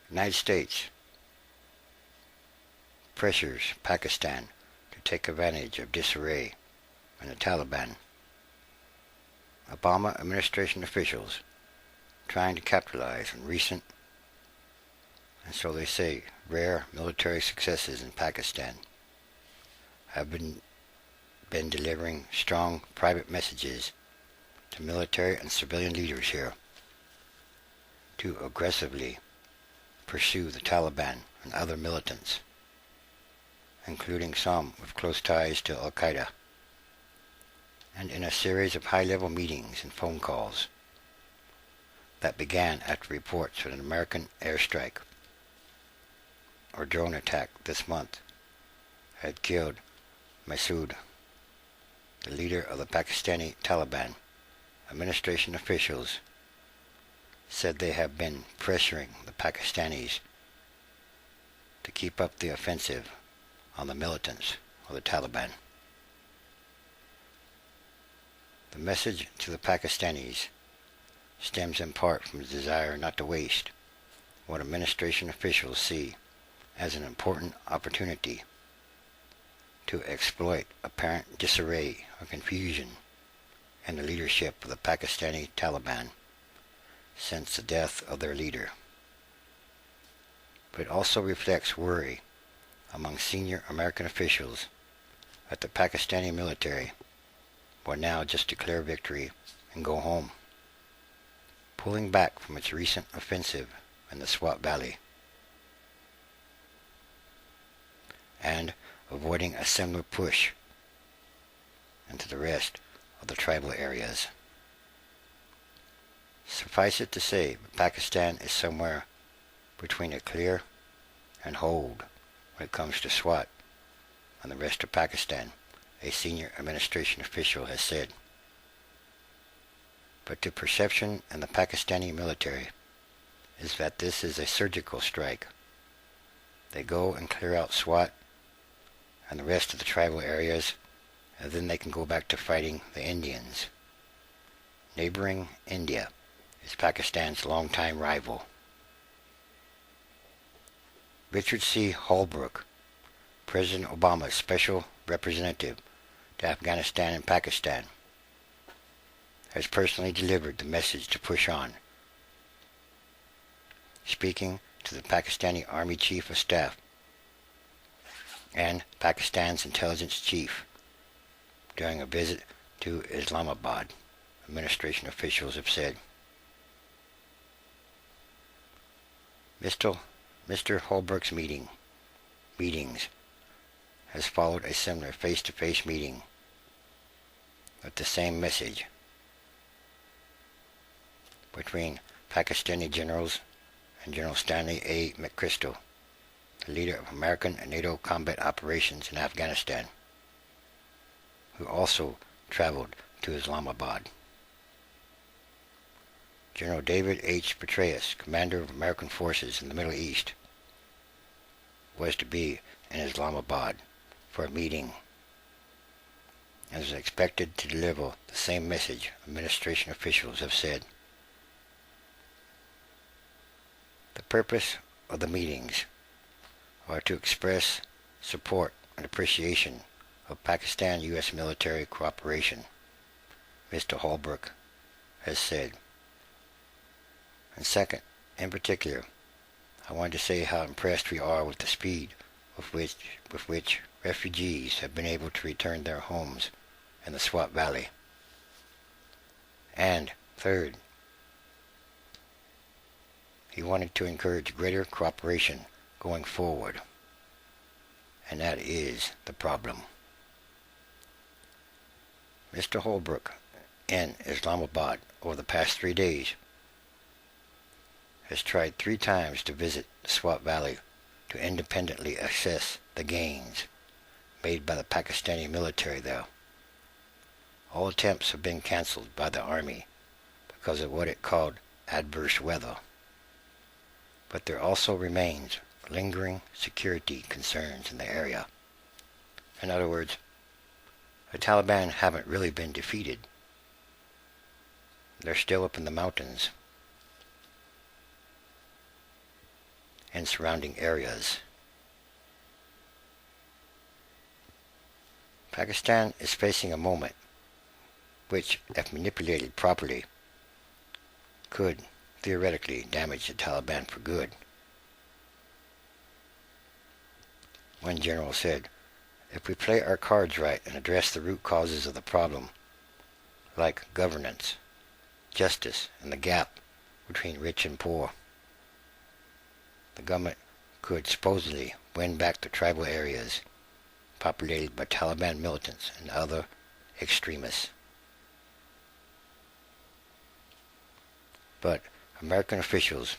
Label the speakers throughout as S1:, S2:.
S1: United States pressures Pakistan to take advantage of disarray in the Taliban. Obama administration officials trying to capitalize on recent, and so they say, rare military successes in Pakistan have been delivering strong private messages to military and civilian leaders here to aggressively pursue the Taliban and other militants, including some with close ties to Al-Qaeda. And in a series of high-level meetings and phone calls that began after reports of an American airstrike or drone attack this month had killed Mehsud, the leader of the Pakistani Taliban. Administration officials said they have been pressuring the Pakistanis to keep up the offensive on the militants of the Taliban. The message to the Pakistanis stems in part from the desire not to waste what administration officials see as an important opportunity to exploit apparent disarray or confusion in the leadership of the Pakistani Taliban since the death of their leader. But it also reflects worry among senior American officials that the Pakistani military will now just declare victory and go home, pulling back from its recent offensive in the Swat Valley and avoiding a similar push into the rest of the tribal areas. Suffice it to say, Pakistan is somewhere between a clear and hold when it comes to Swat and the rest of Pakistan, a senior administration official has said. But the perception in the Pakistani military is that this is a surgical strike. They go and clear out Swat and the rest of the tribal areas, and then they can go back to fighting the Indians. Neighboring India is Pakistan's longtime rival. Richard C. Holbrooke, President Obama's special representative to Afghanistan and Pakistan, has personally delivered the message to push on. Speaking to the Pakistani Army Chief of Staff and Pakistan's intelligence chief during a visit to Islamabad, administration officials have said. Mr. Holbrooke's meetings has followed a similar face-to-face meeting with the same message between Pakistani generals and General Stanley A. McChrystal, the leader of American and NATO combat operations in Afghanistan, who also traveled to Islamabad. General David H. Petraeus, commander of American forces in the Middle East, was to be in Islamabad for a meeting and is expected to deliver the same message, administration officials have said. The purpose of the meetings are to express support and appreciation of Pakistan-U.S. military cooperation, Mr. Holbrooke has said. And second, in particular, I want to say how impressed we are with the speed with which refugees have been able to return their homes in the Swat Valley. And third, he wanted to encourage greater cooperation going forward. And that is the problem. Mr. Holbrooke, in Islamabad over the past 3 days, has tried 3 times to visit the Swat Valley to independently assess the gains made by the Pakistani military there. All attempts have been cancelled by the army because of what it called adverse weather. But there also remains lingering security concerns in the area. In other words, the Taliban haven't really been defeated. They're still up in the mountains. and surrounding areas. Pakistan is facing a moment which, if manipulated properly, could theoretically damage the Taliban for good. One general said, "If we play our cards right and address the root causes of the problem, like governance, justice, and the gap between rich and poor, the government could supposedly win back the tribal areas populated by Taliban militants and other extremists." But American officials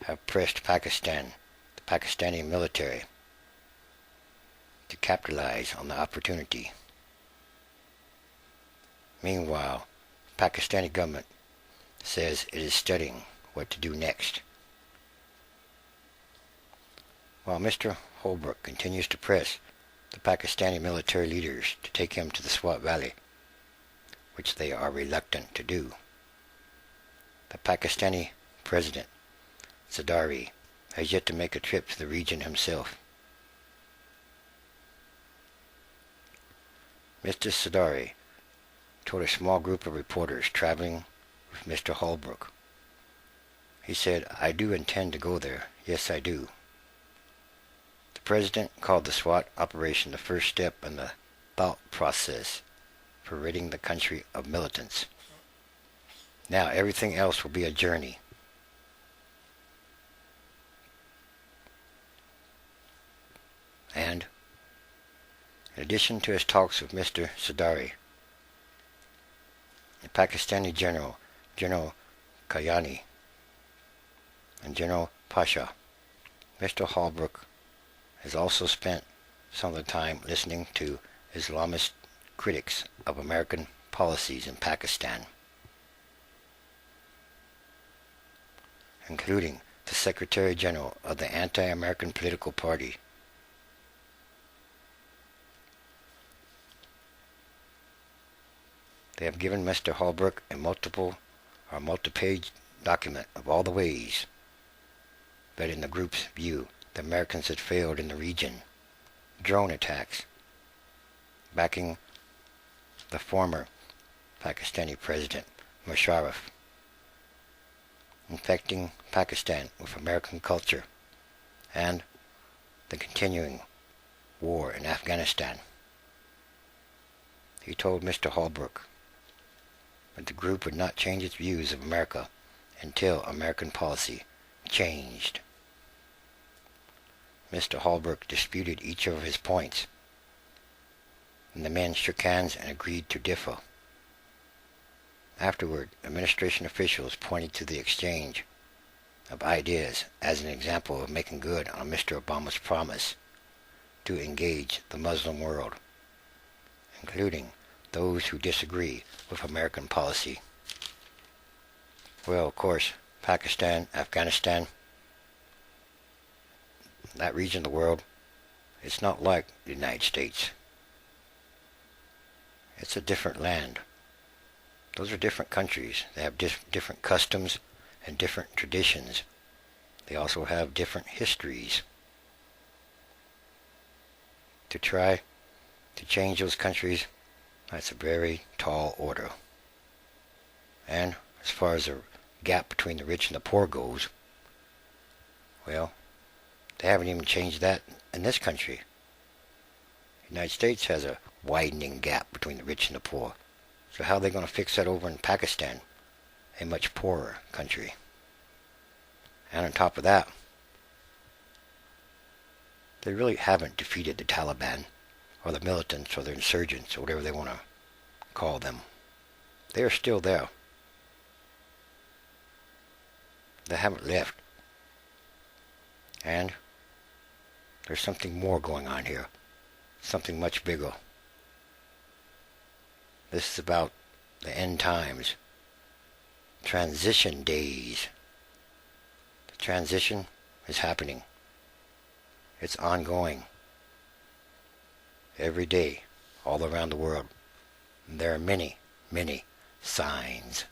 S1: have pressed Pakistan, the Pakistani military, to capitalize on the opportunity. Meanwhile, the Pakistani government says it is studying what to do next. While Mr. Holbrooke continues to press the Pakistani military leaders to take him to the Swat Valley, which they are reluctant to do, the Pakistani President Zardari has yet to make a trip to the region himself. Mr. Zardari told a small group of reporters traveling with Mr. Holbrooke. He said, "I do intend to go there. Yes, I do." The President called the SWAT operation the first step in the thought process for ridding the country of militants. Now everything else will be a journey. And, in addition to his talks with Mr. Zardari, the Pakistani General Kayani, and General Pasha, Mr. Holbrooke has also spent some of the time listening to Islamist critics of American policies in Pakistan, including the Secretary General of the anti-American political party. They have given Mr. Holbrooke a multi-page document of all the ways that, in the group's view, the Americans had failed in the region. Drone attacks, backing the former Pakistani President Musharraf, infecting Pakistan with American culture, and the continuing war in Afghanistan. He told Mr. Holbrooke that the group would not change its views of America until American policy changed. Mr. Holbrooke disputed each of his points, and the men shook hands and agreed to differ. Afterward, administration officials pointed to the exchange of ideas as an example of making good on Mr. Obama's promise to engage the Muslim world, including those who disagree with American policy. Well, of course, Pakistan, Afghanistan, that region of the world, it's not like the United States. It's a different land. Those are different countries. They have different customs and different traditions. They also have different histories. To try to change those countries, that's a very tall order. And as far as the gap between the rich and the poor goes, well, they haven't even changed that in this country. The United States has a widening gap between the rich and the poor. So how are they going to fix that over in Pakistan, a much poorer country? And on top of that, they really haven't defeated the Taliban, or the militants, or the insurgents, or whatever they want to call them. They are still there. They haven't left. And there's something more going on here. Something much bigger. This is about the end times. Transition days. The transition is happening. It's ongoing. Every day, all around the world. And there are many, many signs.